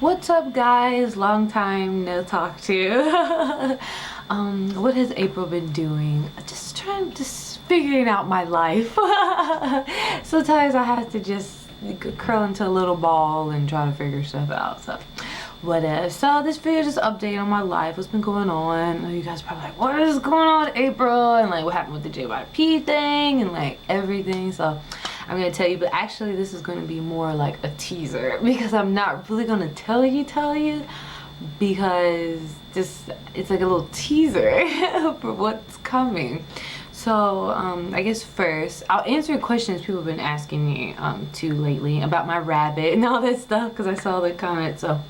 What's up, guys? Long time no talk to. What has April been doing? Just figuring out my life. Sometimes I have to just curl into a little ball and try to figure stuff out. So whatever. So this video is just update on my life, what's been going on. You guys are probably like, what is going on with April, and like what happened with the JYP thing and like everything. So I'm gonna tell you, but actually this is gonna be more like a teaser because I'm not really gonna tell you because it's like a little teaser for what's coming. So I guess first I'll answer questions people have been asking me too lately about my rabbit and all that stuff because I saw the comments. So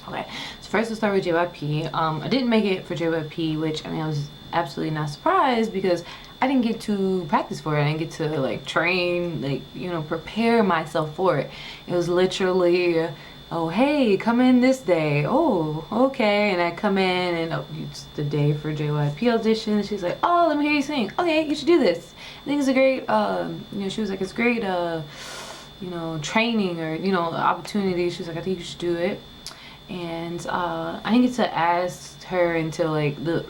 okay, so first we'll start with JYP. I didn't make it for JYP, which I mean I was absolutely not surprised because I didn't get to practice for it. I didn't get to like train, like, you know, prepare myself for it. It was literally, oh hey, come in this day. Oh, okay. And I come in and oh, it's the day for JYP audition. She's like, oh, let me hear you sing. Okay, you should do this. I think it's a great, you know, she was like, it's great, you know, training or, you know, opportunity. She was like, I think you should do it. And I didn't get to ask her until like the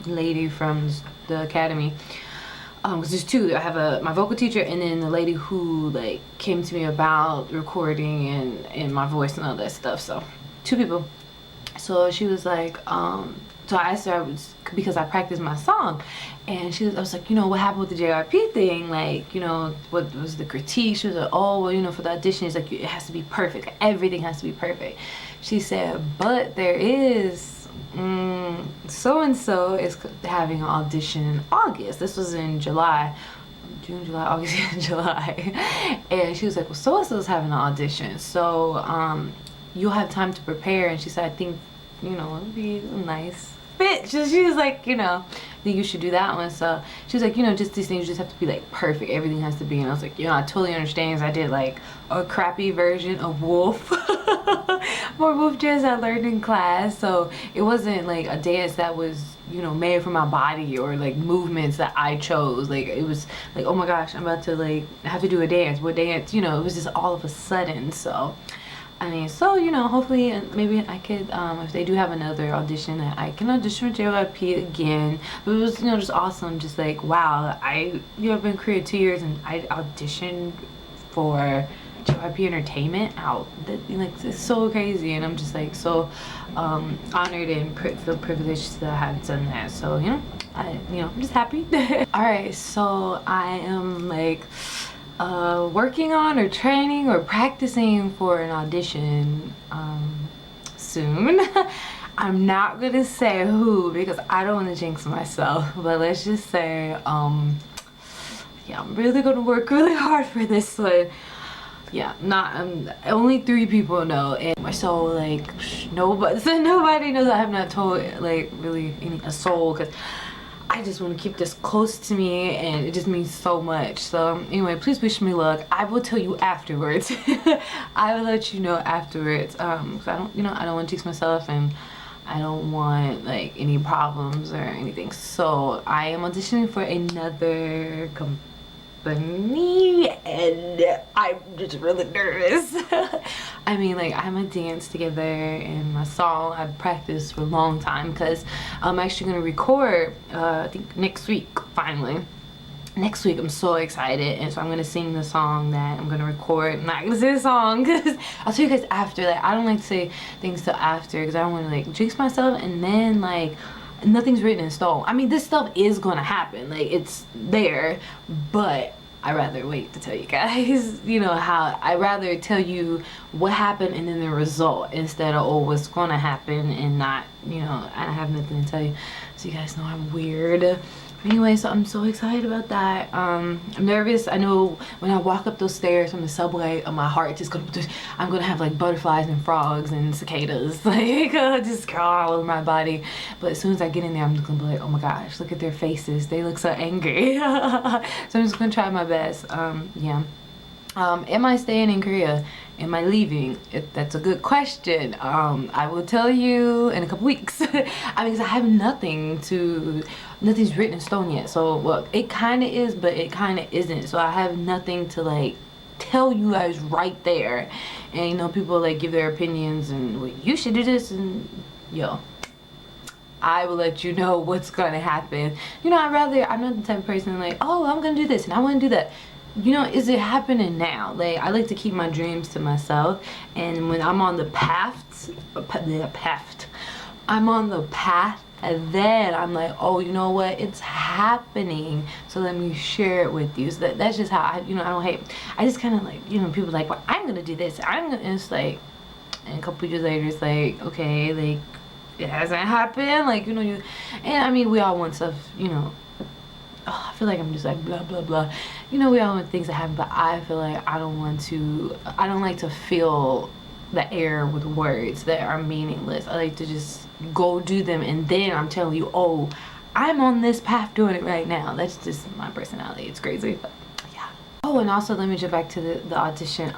lady from the academy, because there's two. I have my vocal teacher and then the lady who like came to me about recording and my voice and all that stuff. So two people. So she was like, so I asked her, because I practiced my song, and I was like, you know, what happened with the JYP thing? Like, you know, what was the critique? She was like, oh, well, you know, for the audition, it's like, it has to be perfect. Everything has to be perfect. She said, but there is, so-and-so is having an audition in August. This was in July. June, July, August, July. And she was like, well, so-and-so is having an audition. So, you'll have time to prepare. And she said, I think, you know, it would be a nice fit. She was like, you know, I think you should do that one. So she was like, you know, just these things just have to be like perfect. Everything has to be. And I was like, you know, I totally understand, because I did like a crappy version of Wolf. More Wolf jazz I learned in class. So it wasn't like a dance that was, you know, made for my body or like movements that I chose. Like it was like, oh my gosh, I'm about to like have to do a dance. What dance? You know, it was just all of a sudden. So I mean, so, you know, hopefully maybe I could, if they do have another audition, that I can audition for JYP again. But it was, you know, just awesome. Just like, wow, I've been Korea 2 years and I auditioned for JYP Entertainment out. Like, it's so crazy. And I'm just like so honored and feel privileged that I have done that. So, you know, I'm just happy. All right, so I am like working on or training or practicing for an audition soon. I'm not gonna say who because I don't want to jinx myself, but let's just say yeah, I'm really gonna work really hard for this one. Yeah, only 3 people know, and so like nobody knows. I have not told like really a soul, because I just want to keep this close to me and it just means so much. So anyway, please wish me luck. I will tell you afterwards. I will let you know afterwards, because I don't want to jinx myself and I don't want like any problems or anything. So I am auditioning for another company and I'm just really nervous. I mean, like, I'm a dance together and my song I've practiced for a long time, because I'm actually gonna record I think next week. Finally next week, I'm so excited, and so I'm gonna sing the song that I'm gonna record. I'm not gonna say the song because I'll tell you guys after. That I don't like to say things till after because I don't want to like jinx myself, and then like nothing's written in stone. I mean, this stuff is gonna happen, like it's there, but I'd rather wait to tell you guys, you know, how I'd rather tell you what happened and then the result, instead of, oh, what's gonna happen and not, you know, I have nothing to tell you. So you guys know I'm weird. Anyway, so I'm so excited about that. I'm nervous. I know when I walk up those stairs from the subway, my heart just I'm gonna have like butterflies and frogs and cicadas like just crawl all over my body. But as soon as I get in there, I'm just gonna be like, oh my gosh, look at their faces, they look so angry. So I'm just gonna try my best. Yeah. Am I staying in Korea? Am I leaving? That's a good question. I will tell you in a couple weeks. I mean, 'cause I have nothing's written in stone yet. So, well, it kind of is, but it kind of isn't. So I have nothing to like tell you guys right there. And you know, people like give their opinions and well, you should do this, and yo, I will let you know what's gonna happen. You know, I'm not the type of person like, oh, I'm gonna do this and I want to do that. You know, is it happening now? Like, I like to keep my dreams to myself, and when I'm on the I'm on the path, and then I'm like, oh, you know what, it's happening, so let me share it with you. So that's just how I, you know, I don't hate, I just kind of like, you know, people like, well, I'm gonna do this, and it's like, and a couple years later, it's like, okay, like, it hasn't happened, like, you know, and I mean, we all want stuff, you know. Oh, I feel like I'm just like blah blah blah, you know, we all want things to happen, but I feel like I don't like to fill the air with words that are meaningless. I like to just go do them, and then I'm telling you, oh, I'm on this path doing it right now. That's just my personality. It's crazy, but yeah. Oh, and also let me jump back to the audition.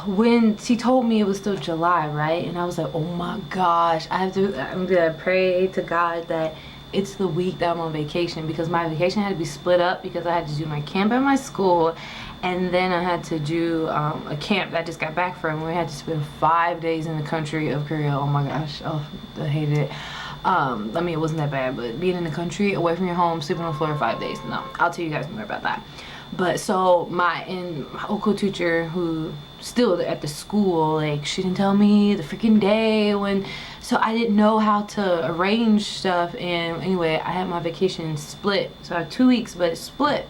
When she told me it was still July, right, and I was like, oh my gosh, I'm gonna pray to God that it's the week that I'm on vacation, because my vacation had to be split up because I had to do my camp at my school, and then I had to do a camp that I just got back from. We had to spend 5 days in the country of Korea. Oh my gosh, oh, I hated it. I mean, it wasn't that bad, but being in the country, away from your home, sleeping on the floor for 5 days, no, I'll tell you guys more about that. But so my Oko teacher, who still at the school, like, she didn't tell me the freaking day when, so I didn't know how to arrange stuff. And anyway, I had my vacation split, so I have 2 weeks, but it's split.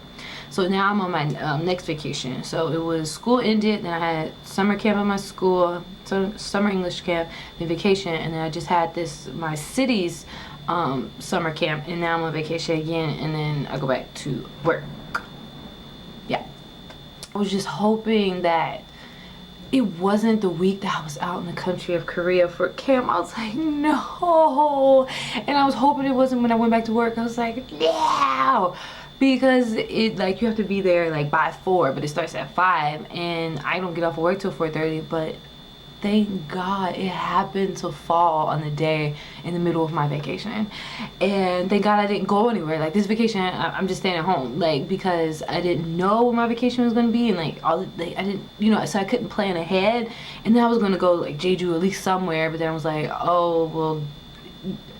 So now I'm on my next vacation. So it was school ended, then I had summer camp at my school, so summer English camp, then vacation, and then I just had this, my city's summer camp, and now I'm on vacation again, and then I go back to work. Yeah, I was just hoping that it wasn't the week that I was out in the country of Korea for camp. I was like, no. And I was hoping it wasn't when I went back to work. I was like, yeah, because it, like, you have to be there like by 4, but it starts at 5, and I don't get off of work till 4:30. But thank God it happened to fall on the day in the middle of my vacation, and thank God I didn't go anywhere. Like, this vacation, I'm just staying at home, like, because I didn't know what my vacation was going to be, and like all, like, I didn't, you know, so I couldn't plan ahead. And then I was going to go like Jeju, at least somewhere, but then I was like, oh well,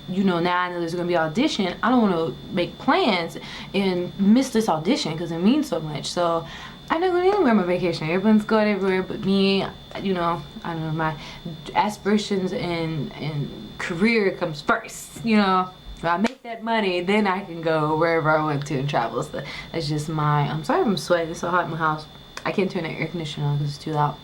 you know, now I know there's gonna be an audition, I don't want to make plans and miss this audition because it means so much. So I'm not going anywhere on my vacation. Everyone's going everywhere but me. You know, I don't know, my aspirations and career comes first. You know, if I make that money, then I can go wherever I want to and travel. So that's just my, I'm sorry if I'm sweating, it's so hot in my house. I can't turn the air conditioner on because it's too loud.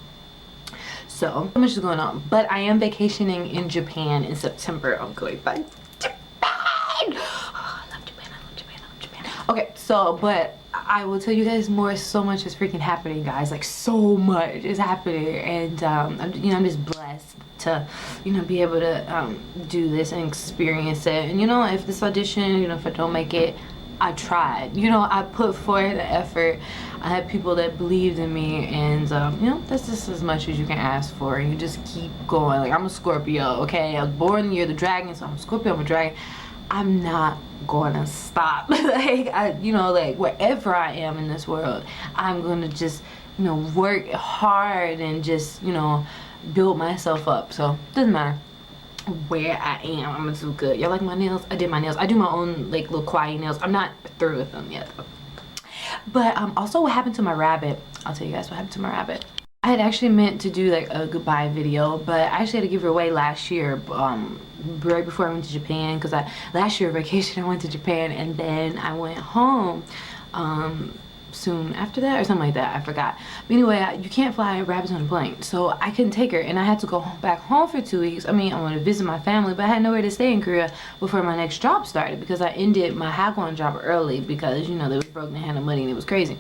So much is going on, but I am vacationing in Japan in September. I'm going back to Japan. Oh, I love Japan, I love Japan, I love Japan. Okay, so, but I will tell you guys more. So much is freaking happening, guys. Like, so much is happening, and you know, I'm just blessed to, you know, be able to do this and experience it. And you know, if this audition, you know, if I don't make it, I tried. You know, I put forth the effort. I had people that believed in me, and you know, that's just as much as you can ask for. And you just keep going. Like, I'm a Scorpio, okay? I was born in the year of the dragon, so I'm a Scorpio, I'm a dragon. I'm not gonna stop. Like, you know, like, wherever I am in this world, I'm gonna just, you know, work hard and just, you know, build myself up. So doesn't matter where I am, I'm gonna do good. Y'all like my nails? I did my nails. I do my own like little quiet nails. I'm not through with them yet though. But also, what happened to my rabbit? I'll tell you guys what happened to my rabbit. I had actually meant to do like a goodbye video, but I actually had to give her away last year, right before I went to Japan, because last year vacation I went to Japan, and then I went home soon after that or something like that, I forgot. But anyway, you can't fly rabbits on a plane, so I couldn't take her, and I had to go back home for 2 weeks. I mean, I wanted to visit my family, but I had nowhere to stay in Korea before my next job started, because I ended my hagwon job early because, you know, they was broke, they had no money, and it was crazy.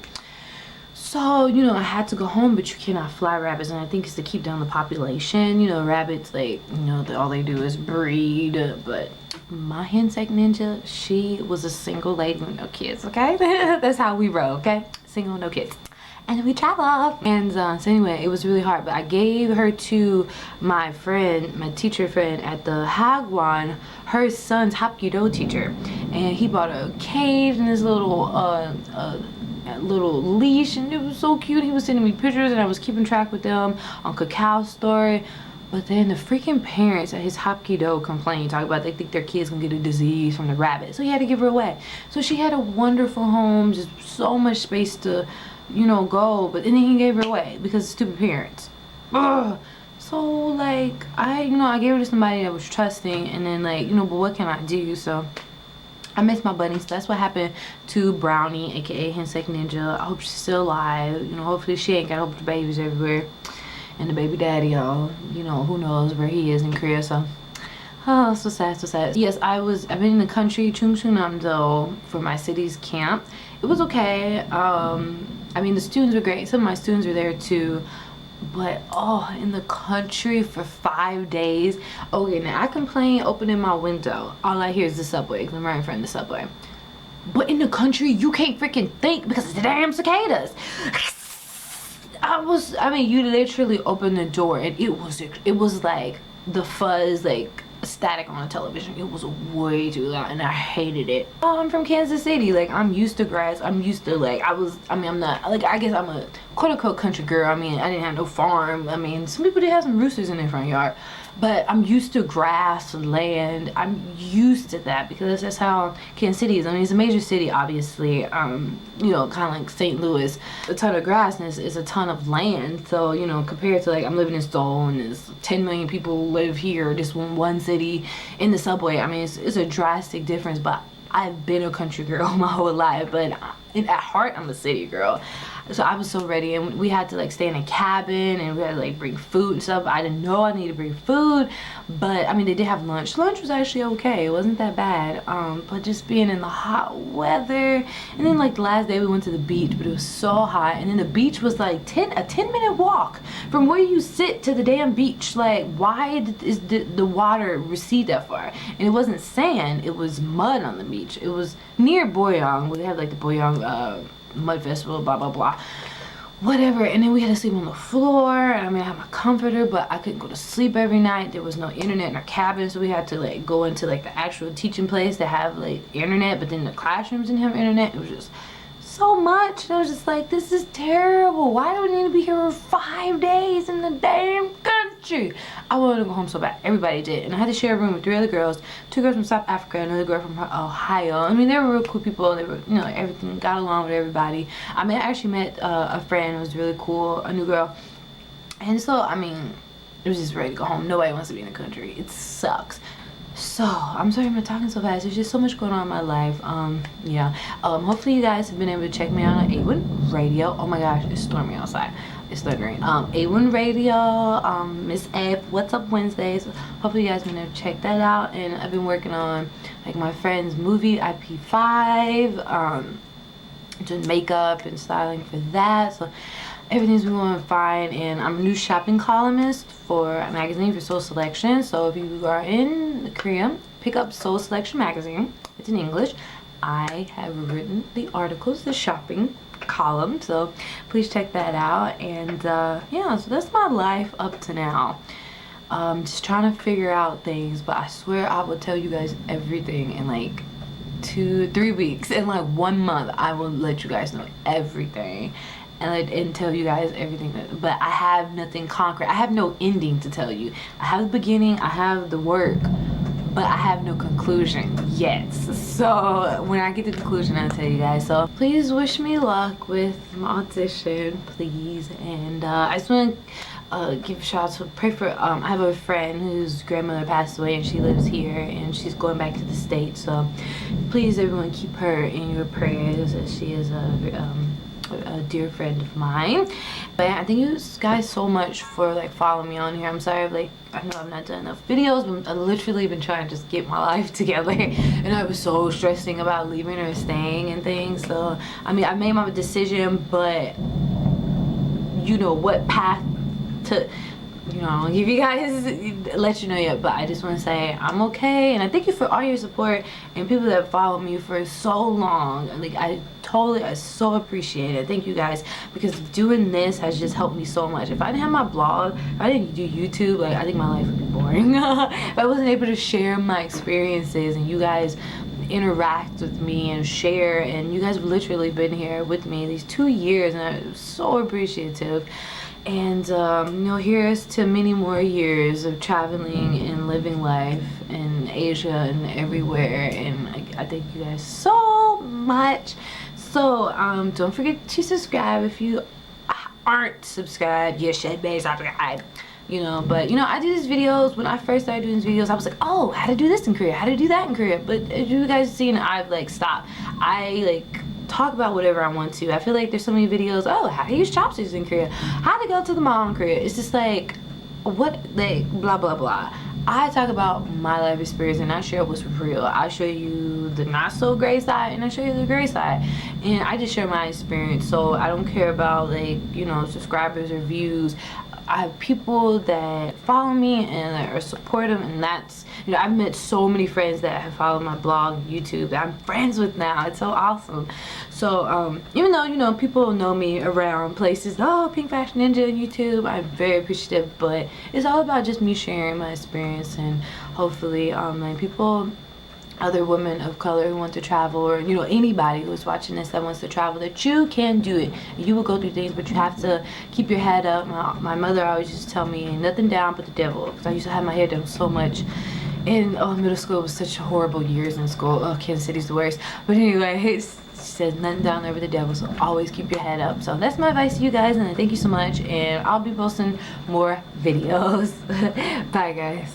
So, you know, I had to go home, but you cannot fly rabbits, and I think it's to keep down the population. You know, rabbits, like, you know, all they do is breed. But my insect ninja, she was a single lady with no kids, okay? That's how we roll, okay? Single, no kids. And we travel. And so anyway, it was really hard, but I gave her to my friend, my teacher friend at the hagwon, her son's hapkido teacher, and he bought a cage and this little a little leash, and it was so cute. He was sending me pictures and I was keeping track with them on Cacao Story. But then the freaking parents at his Hapkido complained, talking about they think their kids gonna get a disease from the rabbit. So he had to give her away. So she had a wonderful home, just so much space to, you know, go. But then he gave her away because of stupid parents. Ugh. So like, I gave her to somebody that was trusting, and then like, you know, but what can I do? So I miss my bunny. So that's what happened to Brownie, aka Hensek Ninja. I hope she's still alive. You know, hopefully she ain't got a whole bunch of babies everywhere. And the baby daddy, y'all, you know, who knows where he is in Korea. So oh, so sad, so sad. Yes, I've been in the country, Chungcheongnam-do, for my city's camp. It was okay. I mean, the students were great. Some of my students were there too. But oh, in the country for 5 days. Okay, now I complain opening my window. All I hear is the subway, because I'm right in front of the subway. But in the country, you can't freaking think because of the damn cicadas. I mean, you literally open the door and it was like the fuzz, like static on the television. It was way too loud and I hated it. Oh, I'm from Kansas City. Like, I'm used to grass. I'm used to, like, I'm not, like, I guess I'm a quote-unquote country girl. I mean, I didn't have no farm. I mean, some people did have some roosters in their front yard. But I'm used to grass, land. I'm used to that because that's how Kansas City is. I mean, it's a major city, obviously. You know, kind of like St. Louis. A ton of grass is a ton of land. So, you know, compared to, like, I'm living in Seoul and there's 10 million people live here, just one city in the subway. I mean, it's a drastic difference. But I've been a country girl my whole life. But at heart, I'm a city girl. So I was so ready, and we had to like stay in a cabin, and we had to like bring food and stuff. I didn't know I needed to bring food, but I mean, they did have lunch. Lunch was actually okay. It wasn't that bad. But just being in the hot weather, and then like the last day we went to the beach, but it was so hot, and then the beach was like a 10-minute walk from where you sit to the damn beach. Like, why is the water recede that far? And it wasn't sand, it was mud on the beach. It was near Boyong, where they have like the Boyong mud festival, blah blah blah, whatever. And then we had to sleep on the floor. I mean, I had my comforter, but I couldn't go to sleep every night. There was no internet in our cabin, so we had to like go into like the actual teaching place to have like internet, but then the classrooms didn't have internet. It was just so much, and I was just like, this is terrible. Why do we need to be here for 5 days in the damn country? I wanted to go home so bad. Everybody did. And I had to share a room with 3 other girls, 2 girls from South Africa, another girl from Ohio. I mean, they were real cool people. They were, you know, everything, got along with everybody. I mean, I actually met a friend who was really cool, a new girl. And so, I mean, it was just ready to go home. Nobody wants to be in the country. It sucks. So I'm sorry I'm talking so fast. There's just so much going on in my life. Yeah. Hopefully you guys have been able to check me out on A1 Radio. Oh my gosh, it's stormy outside. It's thundering. A1 Radio, Miss F, What's Up Wednesdays. Hopefully you guys been able to check that out. And I've been working on like my friend's movie IP5, doing makeup and styling for that. So everything's been going fine, and I'm a new shopping columnist for a magazine for Soul Selection. So if you are in Korea, pick up Soul Selection magazine. It's in English. I have written the articles, the shopping column, so please check that out. And yeah, so that's my life up to now. Just trying to figure out things, but I swear I will tell you guys everything in like 2-3 weeks. In like 1 month, I will let you guys know everything. And tell you guys everything, but I have nothing concrete. I have no ending to tell you. I have the beginning, I have the work, but I have no conclusion yet. So when I get the conclusion, I'll tell you guys. So please wish me luck with my audition, please. And I just want to give a shout out to pray for, I have a friend whose grandmother passed away, and she lives here, and she's going back to the States. So please, everyone, keep her in your prayers, as she is a dear friend of mine. But yeah, thank you guys so much for like following me on here. I'm sorry, like, I know I've not done enough videos, but I've literally been trying to just get my life together, and I was so stressing about leaving or staying and things. So I mean, I made my decision, but you know what path to, you know, I'll give you guys, let you know yet, but I just want to say I'm okay, and I thank you for all your support and people that followed me for so long. Like, I so appreciate it. Thank you guys, because doing this has just helped me so much. If I didn't have my blog, if I didn't do YouTube, like, I think my life would be boring. If I wasn't able to share my experiences and you guys interact with me and share, and you guys have literally been here with me these 2 years, and I'm so appreciative. And you know, here's to many more years of traveling and living life in Asia and everywhere. And I thank you guys so much. So don't forget to subscribe. If you aren't subscribed, you should be subscribed. You know, but you know, I do these videos. When I first started doing these videos, I was like, oh, how to do this in Korea, how to do that in Korea. But as you guys have seen, I've like stopped. I like talk about whatever I want to. I feel like there's so many videos, oh, how to use chopsticks in Korea, how to go to the mall in Korea. It's just like, what, like, blah blah blah. I talk about my life experience and I share what's real. I show you the not so great side and I show you the great side, and I just share my experience. So I don't care about, like, you know, subscribers or views. I have people that follow me and that are supportive, and that's, you know, I've met so many friends that have followed my blog, YouTube, that I'm friends with now. It's so awesome. So even though, you know, people know me around places, oh, Pink Fashion Ninja on YouTube, I'm very appreciative, but it's all about just me sharing my experience, and hopefully like people, other women of color who want to travel, or you know, anybody who's watching this that wants to travel, that you can do it. You will go through things, but you have to keep your head up. My mother always used to tell me, ain't nothing down but the devil, because I used to have my hair down so much. And middle school was such horrible years in school. Oh, Kansas City's the worst. But anyway, she said nothing down there with the devil, so always keep your head up. So that's my advice to you guys, and thank you so much, and I'll be posting more videos. Bye guys.